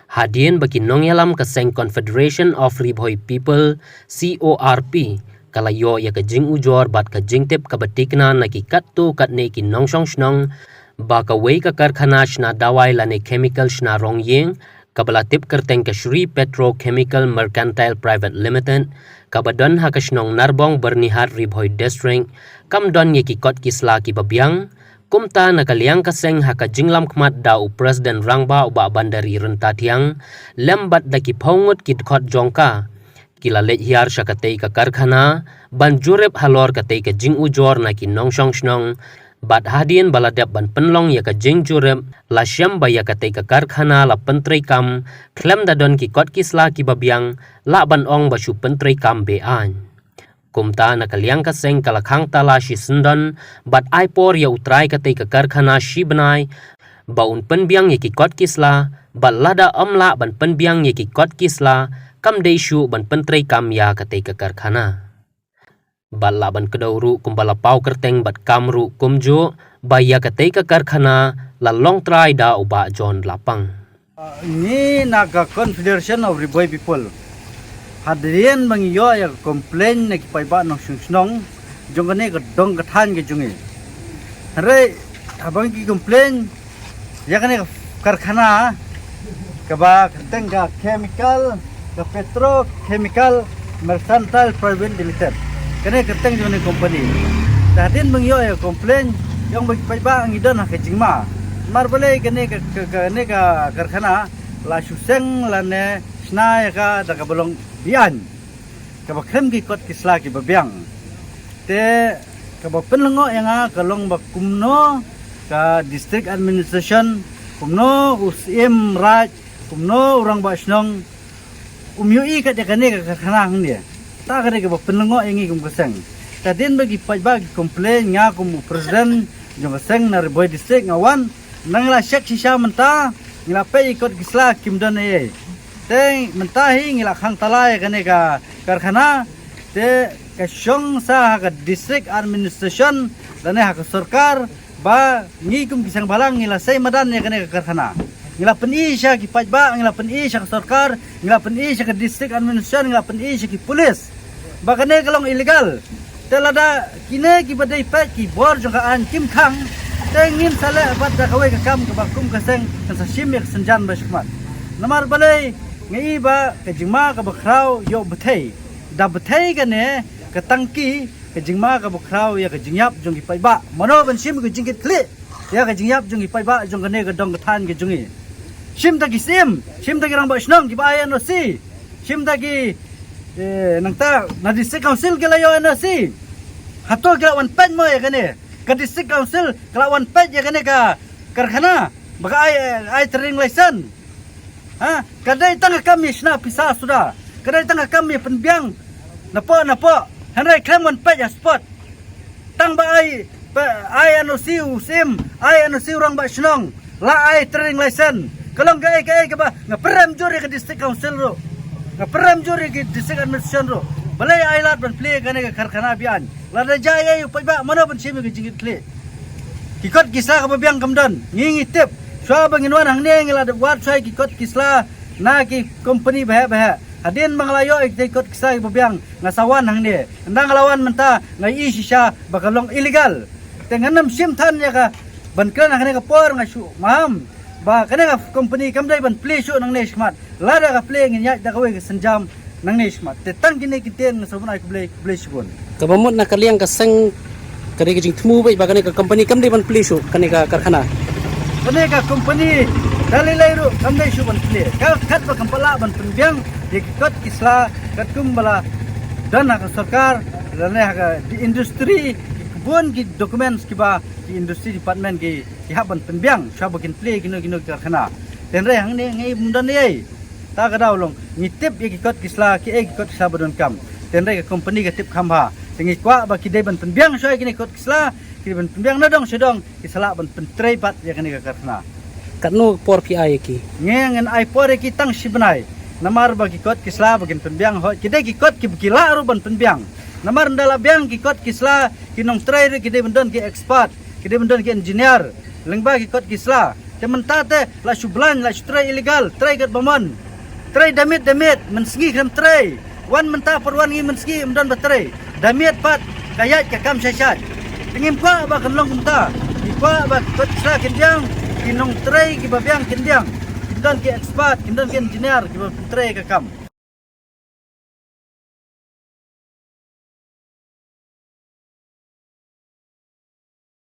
Hadien bagi nongyalam kaseng Confederation of Riboy People CORP kalayo ya kajing ujor bat kajing tip kabatikna na kikatto katne ki nongsong snong baka wei ka karkhana shna dawai lane chemical shna rongyeng kabala tip kerteng ka Shri Petrochemical Mercantile Private Limited kabadon ha kashnong narbong bernihat Riboy District kamdon ye kikot kisla ki babyang kumta nakaliang kaseng haka jinglam kmat dau Presiden Rangba uba bandari rentatiang lembat daki paungut kidkot jongka kila let hiar syakatei ka karkhana banjurep halor katei ka jing ujor na ki nongsong snong bat hadien baladap ban penlong ya ka jing jurep la syam baya katei ka karkhana la pentrei kam klem dadon ki kot kisla ki babyang la ban ong basu pentrei kam bean kumta nakaliang kaseng kalakhang tala shi sendon bat aipor ya utrai katei ka karkhana shi benai baun penbiang ya ki kot kisla bat lada amla ban penbiang ya ki kot kisla kam deishu ban pentrei kam ya katei ka karkhana balla ban kedauru kumbala pau kerteng bat kamru kumjo baya katei ka karkhana la long trai da uba John lapang ni naga Confederation of Riboy People hadrian bangyo ya complain na kipaiba no snong jongane ka dong kathan ke jungi re abang ki complain ya kane karkhana ka ba kerteng ka chemical ka Petrochemical Mercantile Private Limited kene kerteng jone company datin bangyo ya complain yang baiba ang idon ha kejingma marbale kene ka karkhana la suseng lane sna ya ka daga bolong bian ka bakrem ki kot kisla ki babyang te ka ba penlengo yang kalong bakumno ka district administration kumno usim raj kumno urang basnong umyui ka kane ka karkhana dia ta kane ka penlengo yang kum keseng tadin bagi bagi komplain nga kum presiden jong keseng na Riboy district ngawan nangla syak sisa menta ngila pe ikot kisla kimdon ye te mentahi ngila khang talai kane ka karkhana te ka syong sa ka district administration dane ha ka sarkar ba ngikum kisang balang ngila say madan ya kane ka karkhana ngila peni sya ki pajba ngila peni sya ka sarkar ngila peni sya ka district administration ngila peni sya ki polis ba kane kalong illegal telada kine ki badai pa ki bor jong ka an kim khang tengin sale bat da kawai ka kam ka bakum ka seng kan sa sim yak senjan ba shkmat namar balai ngai ba ka jingma ka bakrau yo bethei da bethei ka ne ka tangki ka jingma ka bakrau ya ka jingyap jong ki pai ba mano ban sim ka jingkit kli ya ka jingyap jong ki pai ba jong ka ne ka dong ka than ka jongi sim ta ki sim ta ki rang ba snong ki ba ya no si sim ta ki nangta na district council ka layo no si hato ka wan pen mo ya ka ne ka district council kalawan pet ya kane ka karkhana baka ai training license ha kadai tang kami sna pisa sudah kadai tang kami penbiang napa hanai klamon pet ya spot tang ba ai anu si usim ai anu si orang ba snong la ai training license kalong ga ka ba ngaperam juri ka district council ro ngaperam juri ka district administration ro balai ai lat ban play kane ka karkhana bian lada jaya yu paiba mana ban simi ke jingit kle kikot kisla ka babyang kamdon ngingi tip swa banginwan hang ne ngila wat sai kikot kisla na ki company bah hadin manglayo ikot kisla ka babyang ngasawan hang ne ndang lawan menta ngai sisa bakalong illegal tenganam sim than ya ka ban kran hang ne ka por ngasu maham ba kane ka company kamdai ban play show nang ne smart lada ka play nginya da kawai ka senjam nang ne smart te tang kini kiten ngasabun ai play shibon kabamot na kaliang kaseng kani kajing temu bai bagane ka company kam ban play show kani ka karkhana kani ka company dalilai ru kam dai show ban play ka kat ba kampala ban penbiang dikot kisla kat kumbala dan ka sarkar dan ka di industri kebun ki dokumen skiba di industri department ki haban penbiang sabakin play kino karkhana dan re hang ne ngai mundan ye ta ka daw long ngitip ikot kisla ki ikot kisla badon kam dan re ka company ka tip khamba tingi kwa ba kidai ban penbiang soy kini kot kisla kini ban penbiang nadong sedong kisala ban pentrei pat ya kini ka karkhana katno por pi ai ki ngen ai por ki tang sibnai namar ba ki kot kisla bagin penbiang ho kidai ki kot ki bukila ru ban penbiang namar ndala biang ki kot kisla kinong trei kidai bandon ki expert kidai bandon ki engineer lengba ki kot kisla kementate la sublan la stray illegal tray gat baman tray damit mensgi kem tray wan menta perwan ngi mensgi mdan batray damit pat kayat ke kam syasat pengim kwa ba kenlong kumta ikwa ba kotra kenjang kinong tray ki babyang kenjang kindan ki expert kindan ki engineer ki tray ke kam